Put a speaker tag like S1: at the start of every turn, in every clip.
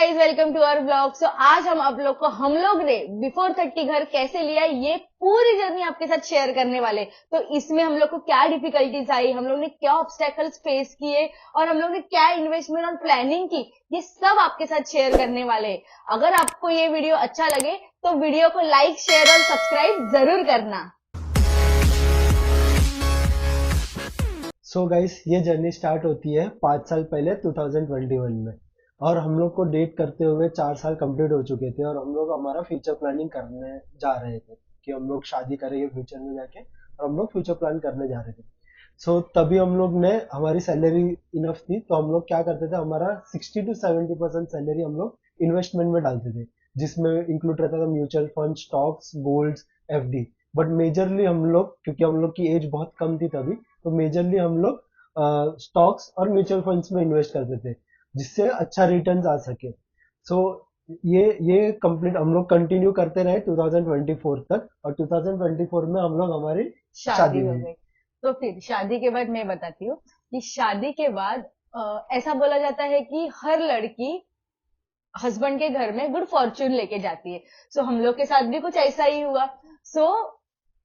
S1: Guys, welcome to our blog. So आज हम लोग ने बिफोर 30 घर कैसे लिया ये पूरी जर्नी आपके साथ शेयर करने वाले। तो इसमें हम लोग को क्या डिफिकल्टीज आई, हम लोग ने क्या ऑब्स्टेकल्स फेस किए और हम लोग ने क्या इन्वेस्टमेंट और प्लानिंग की, ये सब आपके साथ शेयर करने वाले हैं। अगर आपको ये वीडियो अच्छा लगे तो वीडियो को लाइक, शेयर और सब्सक्राइब जरूर करना।
S2: सो गाइस, ये जर्नी स्टार्ट होती है 5 साल पहले 2021 में, और हम लोग को डेट करते हुए 4 साल कंप्लीट हो चुके थे। और हम लोग हमारा फ्यूचर प्लानिंग करने जा रहे थे कि हम लोग शादी करेंगे फ्यूचर में जाके, और हम लोग फ्यूचर प्लान करने जा रहे थे। सो तभी हम लोग ने, हमारी सैलरी इनफ थी तो हम लोग क्या करते थे, हमारा 60 to 70% सैलरी हम लोग इन्वेस्टमेंट में डालते थे, जिसमें इंक्लूड रहता था mutual fund, stocks, golds, FD. But majorly हम लोग, क्योंकि हम लोग की एज बहुत कम थी तभी, तो मेजरली हम लोग स्टॉक्स और म्यूचुअल फंड्स में इन्वेस्ट करते थे, जिससे अच्छा रिटर्न्स आ सके। सो ये कंप्लीट हम लोग कंटिन्यू करते रहे 2024 तक, और 2024 में हम लोग हमारी
S1: शादी
S2: शादी
S1: हो
S2: हुई।
S1: गई। तो फिर शादी के बाद मैं बताती हूँ कि शादी के बाद ऐसा बोला जाता है कि हर लड़की हस्बैंड के घर में गुड फॉर्च्यून लेके जाती है। सो हम लोग के साथ भी कुछ ऐसा ही हुआ। सो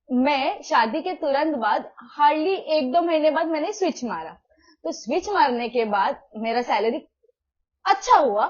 S1: मैं शादी के तुरंत बाद हार्डली 1-2 महीने बाद मैंने स्विच मारा। तो स्विच मारने के बाद मेरा सैलरी अच्छा हुआ।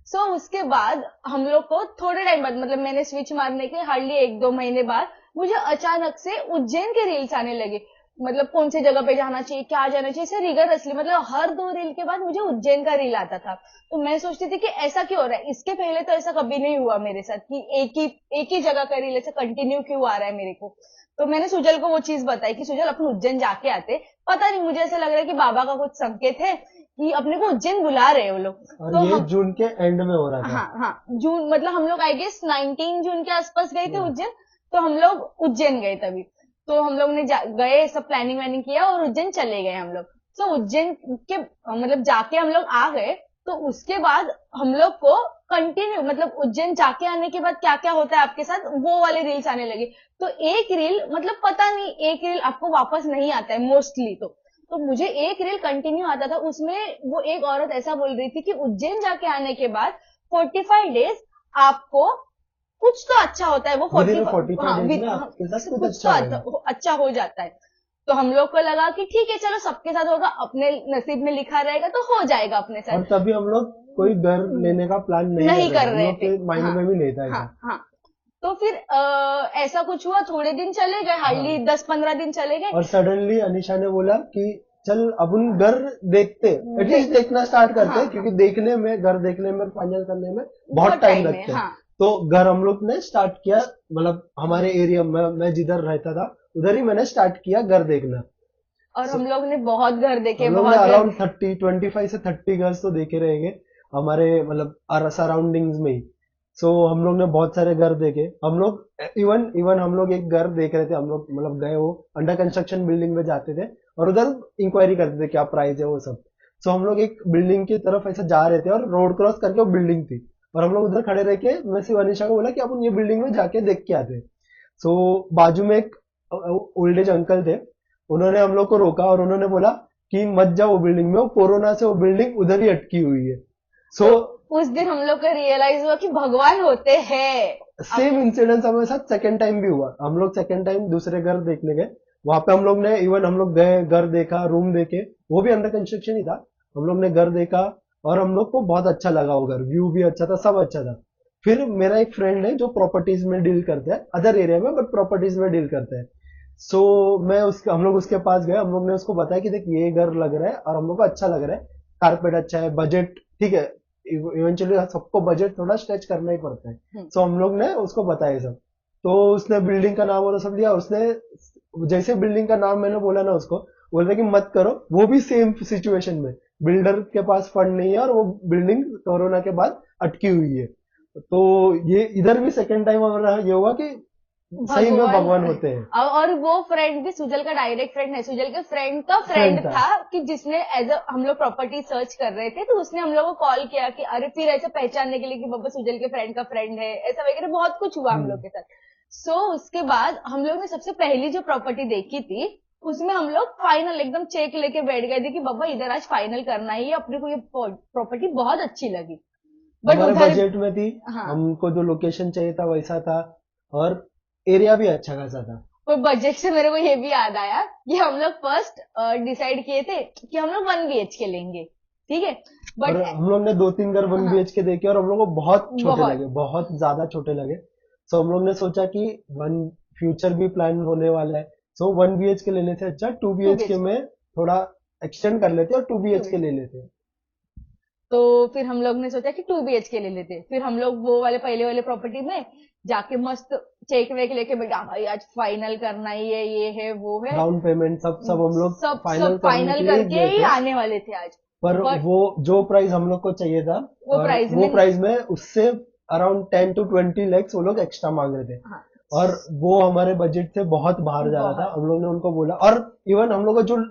S1: सो उसके बाद हम लोग को थोड़े टाइम बाद, मतलब मैंने स्विच मारने के हार्डली 1-2 महीने बाद मुझे अचानक से उज्जैन के रील्स आने लगे। मतलब कौन सी जगह पे जाना चाहिए, क्या जाना चाहिए, ऐसे रिगरसली, मतलब हर 2 रील के बाद मुझे उज्जैन का रील आता था। तो मैं सोचती थी कि ऐसा क्यों हो रहा है, इसके पहले तो ऐसा कभी नहीं हुआ मेरे साथ कि एक ही जगह का रील ऐसे कंटिन्यू क्यों आ रहा है मेरे को। तो मैंने सुजल को वो चीज बताई कि सुजल अपन उज्जैन जाके आते। पता नहीं, मुझे ऐसा लग रहा है कि बाबा का कुछ संकेत है कि अपने को उज्जैन बुला रहे हैं वो लोग।
S2: और
S1: तो
S2: ये
S1: हम,
S2: जून के एंड में हो रहा था।
S1: हाँ हाँ, जून, मतलब हम लोग आई गेस 19 जून के आसपास गए थे उज्जैन। तो हम लोग उज्जैन गए तभी। तो हम लोग ने गए, सब प्लानिंग व्लानिंग किया और उज्जैन चले गए हम लोग। तो उज्जैन के मतलब जाके हम लोग आ गए। तो उसके बाद हम लोग को कंटिन्यू, मतलब उज्जैन जाके आने के बाद क्या क्या होता है आपके साथ, वो वाले रील्स आने लगे। तो एक रील, मतलब पता नहीं, एक रील आपको वापस नहीं आता है मोस्टली। तो मुझे एक रील कंटिन्यू आता था, उसमें वो एक औरत ऐसा बोल रही थी कि उज्जैन जाके आने के बाद 45 डेज आपको कुछ तो अच्छा होता है। वो
S2: विद इन
S1: 45,
S2: 45
S1: हाँ,
S2: डेज में आपके साथ कुछ
S1: कुछ तो
S2: अच्छा होगा।
S1: अच्छा हो जाता है। तो हम लोग को लगा कि ठीक है, चलो सबके साथ होगा, अपने नसीब में लिखा रहेगा तो हो जाएगा अपने
S2: और
S1: साथ।
S2: तभी हम लोग कोई घर लेने का प्लान नहीं कर
S1: नहीं
S2: रहे थे,
S1: कर
S2: हम
S1: रहे
S2: लोग
S1: थे।
S2: के माइंड
S1: हाँ
S2: में भी नहीं था
S1: हाँ
S2: ऐसा।
S1: हाँ। तो फिर ऐसा कुछ हुआ, थोड़े दिन चले गए, हार्डली
S2: हाँ,
S1: 10-15 दिन चले गए।
S2: और सडनली अनिशा ने बोला कि चल अब उन घर देखते, एटलीस्ट
S1: देख,
S2: देखना स्टार्ट करते
S1: हाँ
S2: हैं,
S1: हाँ,
S2: क्योंकि देखने में, घर देखने में, फाइनल करने में बहुत
S1: बहुत
S2: टाइम
S1: टाइम है,
S2: लगता है।
S1: हाँ।
S2: तो घर हम लोग ने स्टार्ट किया, मतलब हमारे एरिया में, मैं जिधर रहता था उधर ही मैंने स्टार्ट किया घर देखना।
S1: और
S2: So,
S1: हम लोग ने बहुत घर देखे,
S2: हम लोग ने
S1: बहुत घर।
S2: अराउंड 25 से 30 घर तो देखे रहेंगे हमारे, मतलब सराउंडिंग्स में ही। सो हम लोग ने बहुत सारे घर देखे। हम लोग इवन इवन हम लोग एक घर देख रहे थे, हम लोग मतलब गए, वो अंडर कंस्ट्रक्शन बिल्डिंग में जाते थे और उधर इंक्वायरी करते थे क्या प्राइस है वो सब। सो हम लोग एक बिल्डिंग की तरफ ऐसे जा रहे थे और रोड क्रॉस करके वो बिल्डिंग थी, और हम लोग उधर खड़े रह के, मैं सिर्फ अनिशा को बोला कि अपन ये बिल्डिंग में जाके देख के आते। सो बाजू में एक ओल्ड एज अंकल थे, उन्होंने हम लोग को रोका और उन्होंने बोला कि मत जाओ वो बिल्डिंग में, वो कोरोना से वो बिल्डिंग उधर ही अटकी हुई है। सो
S1: तो उस दिन हम लोग को रियलाइज हुआ कि भगवान होते हैं।
S2: सेम इंसिडेंस हमारे साथ सेकंड टाइम भी हुआ। हम लोग सेकंड टाइम दूसरे घर देखने गए, वहां पे हम लोग ने, इवन हम लोग गए, घर देखा, रूम देखे, वो भी अंडर कंस्ट्रक्शन ही था। हम लोग ने घर देखा और हम लोग को बहुत अच्छा लगा वो घर, व्यू भी अच्छा था, सब अच्छा था। फिर मेरा एक फ्रेंड है जो प्रॉपर्टीज में डील करता है, अदर एरिया में, बट प्रॉपर्टीज में डील करता है। सो मैं उसके हम लोग उसके पास गए, हम लोग ने उसको बताया कि देख ये घर लग रहा है और हम लोग को अच्छा लग रहा है, कारपेट अच्छा है, बजट ठीक है। इवेंचुअली सबको बजट थोड़ा स्ट्रेच करना ही पड़ता है। सो हम लोग ने उसको बताया सब। तो उसने बिल्डिंग का नाम और सब लिया। उसने जैसे बिल्डिंग का नाम मैंने बोला ना, उसको बोल रहे कि मत करो, वो भी सेम सिचुएशन में, बिल्डर के पास फंड नहीं है और वो बिल्डिंग कोरोना के बाद अटकी हुई है। तो ये इधर भी सेकेंड टाइम हमारा ये हुआ कि सही में
S1: भगवान।
S2: भगवान होते हैं।
S1: और वो फ्रेंड भी सुजल का डायरेक्ट फ्रेंड है, सुजल के फ्रेंड का फ्रेंड
S2: फ्रेंड था।
S1: था कि जिसने एज अ, हम लोग प्रॉपर्टी सर्च कर रहे थे तो उसने हम लोग को कॉल किया कि अरे, फिर ऐसे पहचानने के लिए कि बाबा सुजल के फ्रेंड का फ्रेंड है, ऐसा वगैरह बहुत कुछ हुआ हम लोग के साथ। सो उसके बाद हम लोग ने सबसे पहली जो प्रॉपर्टी देखी थी, उसमें हम लोग फाइनल एकदम चेक लेके बैठ गए थे कि बाबा इधर आज फाइनल करना ही है, अपने को ये प्रॉपर्टी बहुत अच्छी लगी। बट
S2: हमारे
S1: उधर
S2: बजट में थी,
S1: हाँ,
S2: हमको जो लोकेशन चाहिए था वैसा था, और एरिया भी अच्छा खासा था।
S1: और बजट से मेरे को ये भी याद आया कि हम लोग फर्स्ट डिसाइड किए थे कि हम लोग 1 BHK लेंगे, ठीक है,
S2: और
S1: बट
S2: हम लोग ने 2-3 घर वन
S1: हाँ,
S2: BHK देखे और हम लोग को बहुत छोटे
S1: बहुत
S2: लगे, बहुत ज्यादा छोटे लगे। सो हम लोग ने सोचा कि वन फ्यूचर भी प्लान होने वाला है, सो 1 BHK लेने से अच्छा 2 BHK
S1: 2 BHK
S2: में थोड़ा एक्सटेंड कर लेते और 2 BHK ले लेते।
S1: तो फिर हम लोग ने सोचा कि 2 BHK ले लेते। फिर हम लोग वो वाले पहले वाले प्रॉपर्टी में जाके मस्त चेक वेक लेके बैठा, भाई आज फाइनल करना ही है, ये है वो है,
S2: डाउन पेमेंट सब हम लोग
S1: सब
S2: फाइनल
S1: सब
S2: करने के
S1: फाइनल
S2: लिए
S1: करके
S2: गए
S1: ही
S2: थे।
S1: आने वाले थे आज।
S2: पर
S1: बट
S2: वो जो प्राइस हम लोग को चाहिए था,
S1: वो
S2: और
S1: प्राइस
S2: वो
S1: में नहीं।
S2: प्राइस में उससे अराउंड 10 to 20 lakhs वो लोग एक्स्ट्रा मांग रहे थे,
S1: हाँ,
S2: और वो हमारे बजट से बहुत बाहर जा रहा था।
S1: बहुत
S2: हम लोग ने उनको बोला, और इवन हम लोग को जो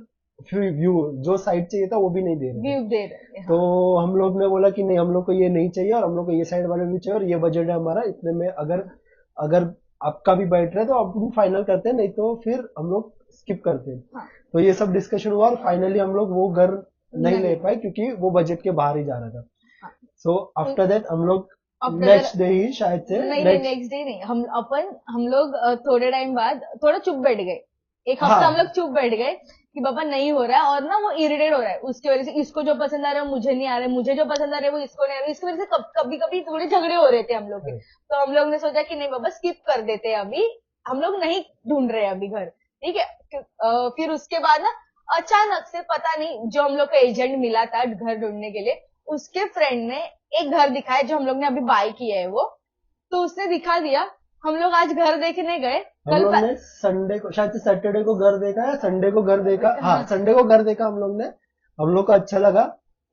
S2: व्यू जो साइड चाहिए था वो भी नहीं दे रहे थे।
S1: व्यू दे रहे हैं,
S2: तो
S1: हाँ।
S2: हम लोग ने बोला कि नहीं, हम लोग को ये नहीं चाहिए, और हम लोग को ये साइड वाले भी चाहिए, और ये बजट है हमारा इतने में, अगर अगर आपका भी बैठ रहा है तो आप फाइनल करते हैं, नहीं तो फिर हम लोग स्किप करते हैं।
S1: हाँ,
S2: तो ये सब डिस्कशन हुआ, और फाइनली हम लोग वो घर नहीं ले
S1: नहीं,
S2: पाए क्योंकि वो बजट के बाहर ही जा रहा था।
S1: हाँ।
S2: सो आफ्टर दैट हम लोग
S1: आफ्टर दैट
S2: नेक्स्ट डे ही शायद से
S1: नहीं नहीं,
S2: नेक्स्ट,
S1: नेक्स्ट डे नहीं, हम लोग थोड़े टाइम बाद थोड़ा चुप बैठ गए। एक हफ्ता हम लोग
S2: हाँ,
S1: चुप बैठ गए कि पापा नहीं हो रहा है, और ना वो इरिटेट हो रहा है उसकी वजह से, इसको जो पसंद आ रहा है मुझे नहीं आ रहा है, मुझे जो पसंद आ रहा है वो इसको नहीं आ रहा है, इसकी वजह से कभी कभी थोड़े झगड़े हो रहे थे हम लोग के। तो हम लोग ने सोचा कि नहीं बाबा स्किप कर देते हैं अभी, हम लोग नहीं ढूंढ रहे हैं अभी घर, ठीक है। फिर उसके बाद ना अचानक से पता नहीं, जो हम लोग का एजेंट मिला था घर ढूंढने के लिए, उसके फ्रेंड ने एक घर दिखाया जो हम लोग ने अभी बाय किया है वो, तो उसने दिखा दिया। हम लोग आज घर देखने गए।
S2: हम
S1: कल
S2: लोग ने संडे को, शायद से सैटरडे को घर देखा या संडे को घर देखा, हाँ संडे को घर देखा हम लोग ने, हम लोग को अच्छा लगा।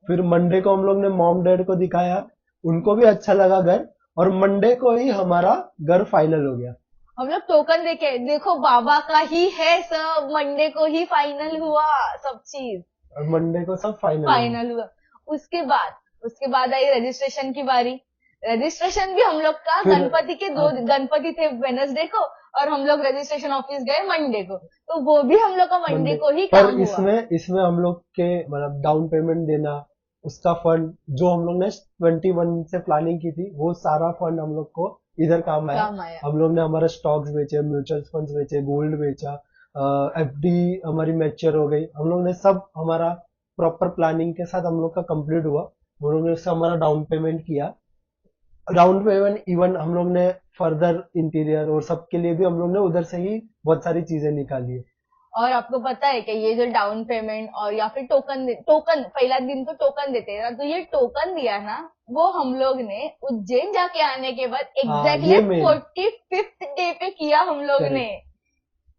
S2: फिर मंडे को हम लोग ने मॉम डैड को दिखाया, उनको भी अच्छा लगा घर, और मंडे को ही हमारा घर फाइनल हो गया।
S1: हम लोग टोकन देके, देखो बाबा का ही है सब, मंडे को ही फाइनल हुआ सब चीज,
S2: और मंडे को सब फाइनल हो गया।
S1: फाइनल हुआ। उसके बाद आई रजिस्ट्रेशन की बारी। रजिस्ट्रेशन भी हम लोग का
S2: फिर
S1: गणपति के दो गणपति थे वेनसडे को, और हम लोग रजिस्ट्रेशन ऑफिस गए मंडे को, तो वो भी हम लोग का मंडे
S2: मंडे,
S1: को ही
S2: पर
S1: काम हुआ।
S2: इसमें इसमें हम लोग के मतलब डाउन पेमेंट देना, उसका फंड जो हम लोग ने 21 से प्लानिंग की थी, वो सारा फंड हम लोग को इधर काम आया।
S1: काम आया।
S2: हम लोग ने हमारे स्टॉक्स बेचे, म्यूचुअल फंड्स बेचे, गोल्ड बेचा, एफडी हमारी मैच्योर हो गई, हम लोग ने सब हमारा प्रॉपर प्लानिंग के साथ हम लोग का कंप्लीट हुआ। हम लोग ने उससे हमारा डाउन पेमेंट किया। डाउन पेमेंट इवन हम लोग ने फर्दर इंटीरियर और सबके लिए भी हम लोग ने उधर से ही बहुत सारी चीजें निकाली है।
S1: और आपको पता है कि ये जो डाउन पेमेंट और या फिर टोकन पहला दिन तो टोकन देते हैं ना, तो ये टोकन दिया ना, वो हम लोग ने उज्जैन जाके आने के बाद
S2: हाँ,
S1: एग्जैक्टली
S2: ये मेन
S1: 45th डे पे किया हम लोग ने।
S2: करेक्ट।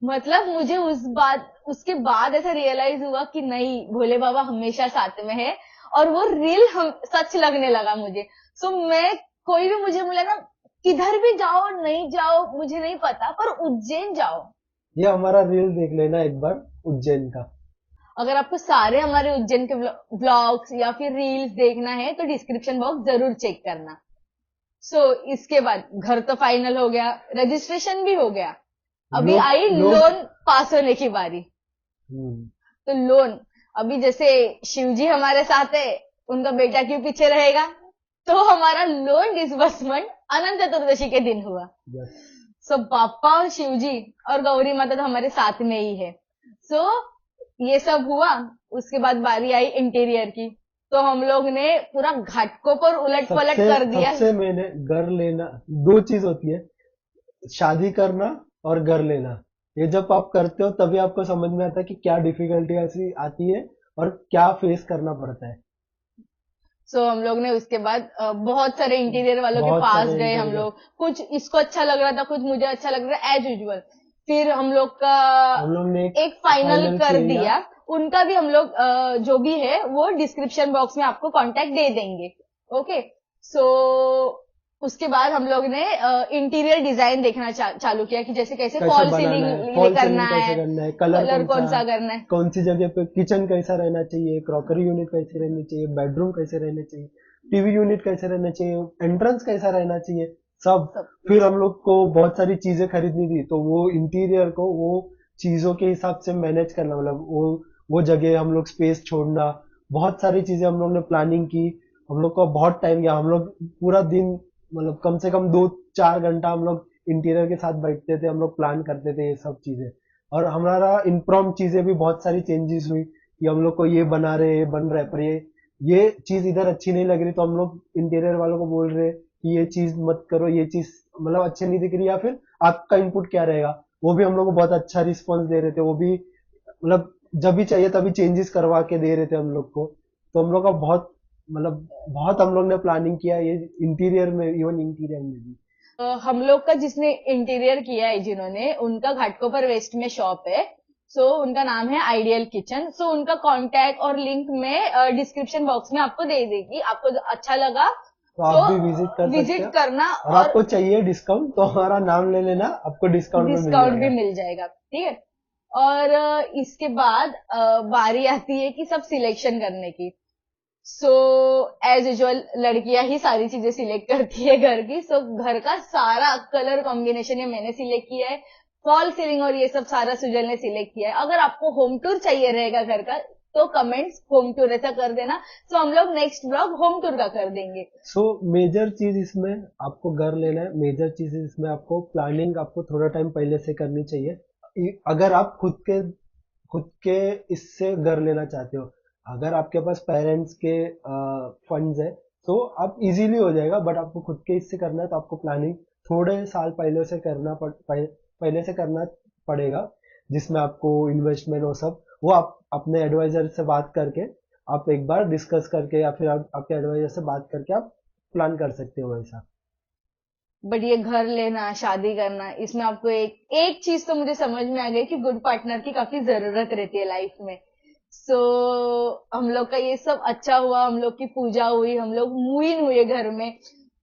S1: मतलब मुझे उसके बाद ऐसा रियलाइज हुआ कि नहीं, भोले बाबा हमेशा साथ में है, और वो रियल हम सच लगने लगा मुझे। सो मैं, कोई भी मुझे बोला ना, किधर भी जाओ नहीं जाओ मुझे नहीं पता, पर उज्जैन जाओ।
S2: ये हमारा रील देख लेना एक बार उज्जैन का।
S1: अगर आपको सारे हमारे उज्जैन के ब्लॉग्स या फिर रील्स देखना है तो डिस्क्रिप्शन बॉक्स जरूर चेक करना। इसके बाद घर तो फाइनल हो गया, रजिस्ट्रेशन भी हो गया, अभी
S2: लोग
S1: आई
S2: लोग
S1: लोन पास होने की बारी।
S2: हम्म,
S1: तो लोन, अभी जैसे शिवजी हमारे साथ है, उनका बेटा क्यों पीछे रहेगा, तो हमारा लोन डिसबर्समेंट अनंत चतुर्दशी के दिन हुआ।
S2: yes।
S1: पापा और शिवजी और गौरी माता तो हमारे साथ में ही है। ये सब हुआ। उसके बाद बारी आई इंटीरियर की, तो हम लोग ने पूरा घाटकों पर उलट पलट
S2: सबसे
S1: कर दिया।
S2: सबसे मैंने घर लेना, दो चीज होती है, शादी करना और घर लेना। ये जब आप करते हो तभी आपको समझ में आता है कि क्या डिफिकल्टी ऐसी आती है और क्या फेस करना पड़ता है।
S1: हम लोग ने उसके बाद बहुत सारे इंटीरियर वालों के
S2: बहुत
S1: पास
S2: सारे
S1: गए हम
S2: इंटीरियर,
S1: लोग, कुछ इसको अच्छा लग रहा था, कुछ मुझे अच्छा लग रहा है एज यूजुअल। फिर हम लोग का
S2: हम लोग ने
S1: एक फाइनल
S2: फाइनल
S1: कर
S2: किया।
S1: दिया। उनका भी हम लोग जो भी है वो डिस्क्रिप्शन बॉक्स में आपको कांटेक्ट दे देंगे। ओके, सो उसके बाद हम लोग ने इंटीरियर डिजाइन देखना चालू किया कि जैसे कैसे
S2: कैसे
S1: फॉल
S2: बनाना है,
S1: सीलिंग
S2: फॉल
S1: करना
S2: सीलिंग कैसे
S1: है,
S2: करना है, कलर
S1: कलर
S2: कौन
S1: कौन
S2: सा,
S1: सा करना है।
S2: कौन सी जगह पे किचन कैसा रहना चाहिए, क्रॉकरी यूनिट कैसे रहनी चाहिए, बेडरूम कैसे रहने चाहिए, टीवी यूनिट कैसे रहना चाहिए, एंट्रेंस कैसा रहना चाहिए, सब।
S1: सब
S2: फिर हम लोग को बहुत सारी चीजें खरीदनी थी, तो वो इंटीरियर को वो चीजों के हिसाब से मैनेज करना, मतलब वो जगह हम लोग स्पेस छोड़ना, बहुत सारी चीजें हम लोग ने प्लानिंग की। हम लोग को बहुत टाइम गया। हम लोग पूरा दिन मतलब कम से कम 2-4 घंटा हम लोग इंटीरियर के साथ बैठते थे, हम लोग प्लान करते थे ये सब चीजें। और हमारा इनप्रॉम चीजें भी बहुत सारी चेंजेस हुई कि हम लोग को ये बना रहे, बन रहा है, पर ये चीज इधर अच्छी नहीं लग रही, तो हम लोग इंटीरियर वालों को बोल रहे कि ये चीज मत करो, ये चीज मतलब अच्छी नहीं दिख रही, या फिर आपका इनपुट क्या रहेगा। वो भी हम लोग को बहुत अच्छा रिस्पॉन्स दे रहे थे। वो भी मतलब जब भी चाहिए तभी चेंजेस करवा के दे रहे थे हम लोग को। तो हम लोग का बहुत मतलब बहुत हम लोग ने प्लानिंग किया ये इंटीरियर में, इवन इंटीरियर में भी।
S1: हम लोग का जिसने इंटीरियर किया है जिन्होंने, उनका घाटकोपर वेस्ट में शॉप है। सो उनका नाम है आइडियल किचन। सो उनका कांटेक्ट और लिंक में डिस्क्रिप्शन बॉक्स में आपको दे देगी। आपको अच्छा लगा
S2: तो आप भी विजिट कर सकते
S1: विजिट
S2: हो।
S1: करना,
S2: और आपको चाहिए डिस्काउंट तो हमारा नाम ले लेना, आपको
S1: डिस्काउंट भी मिल जाएगा। ठीक है। और इसके बाद बारी आती है कि सब सिलेक्शन करने की। सो एज यूजुअल लड़कियां ही सारी चीजें सिलेक्ट करती है घर की। सो घर का सारा कलर कॉम्बिनेशन ये मैंने सिलेक्ट किया है। फॉल सीलिंग और ये सब सारा सुजल ने सिलेक्ट किया है। अगर आपको होम टूर चाहिए रहेगा घर का, तो कमेंट्स होम टूर ऐसा कर देना। सो हम लोग नेक्स्ट ब्लॉग होम टूर का कर देंगे।
S2: सो मेजर चीज इसमें आपको घर लेना है, मेजर चीज इसमें आपको प्लानिंग आपको थोड़ा टाइम पहले से करनी चाहिए। अगर आप खुद के इससे घर लेना चाहते हो, अगर आपके पास पेरेंट्स के फंड्स है तो आप इजीली हो जाएगा, बट आपको खुद के इससे करना है तो आपको प्लानिंग थोड़े साल पहले से करना पड़ेगा, जिसमें आपको इन्वेस्टमेंट और सब वो आप अपने एडवाइजर से बात करके आप एक बार डिस्कस करके, या फिर आप आपके एडवाइजर से बात करके आप प्लान कर सकते हो वैसा।
S1: बट ये घर लेना, शादी करना, इसमें आपको एक चीज तो मुझे समझ में आ गई कि गुड पार्टनर की काफी जरूरत रहती है लाइफ में। सो हम लोग का ये सब अच्छा हुआ, हम लोग की पूजा हुई, हम लोग मूइन हुए घर में।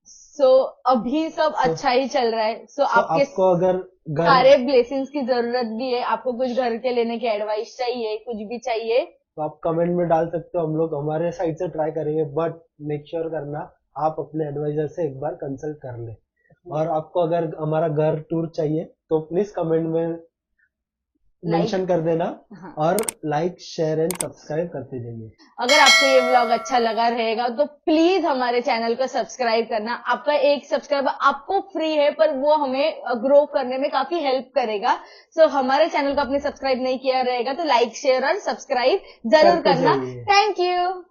S1: सो अभी सब अच्छा ही चल रहा है। सो आपके
S2: आपको अगर घर
S1: सारे ब्लेसिंग्स की जरूरत भी है। आपको कुछ घर के लेने की एडवाइस चाहिए, कुछ भी चाहिए,
S2: तो आप कमेंट में डाल सकते हो, हम लोग हमारे साइड से ट्राई करेंगे, बट मेक श्योर करना आप अपने एडवाइजर से एक बार कंसल्ट कर ले। और आपको अगर हमारा घर टूर चाहिए तो प्लीज कमेंट में मेंशन कर देना।
S1: हाँ।
S2: और लाइक, शेयर एंड सब्सक्राइब करते जाइए।
S1: अगर आपको ये व्लॉग अच्छा लगा रहेगा तो प्लीज हमारे चैनल को सब्सक्राइब करना। आपका एक सब्सक्राइबर आपको फ्री है, पर वो हमें ग्रो करने में काफी हेल्प करेगा। सो हमारे चैनल को आपने सब्सक्राइब नहीं किया रहेगा तो लाइक, शेयर और सब्सक्राइब जरूर करना। Thank you.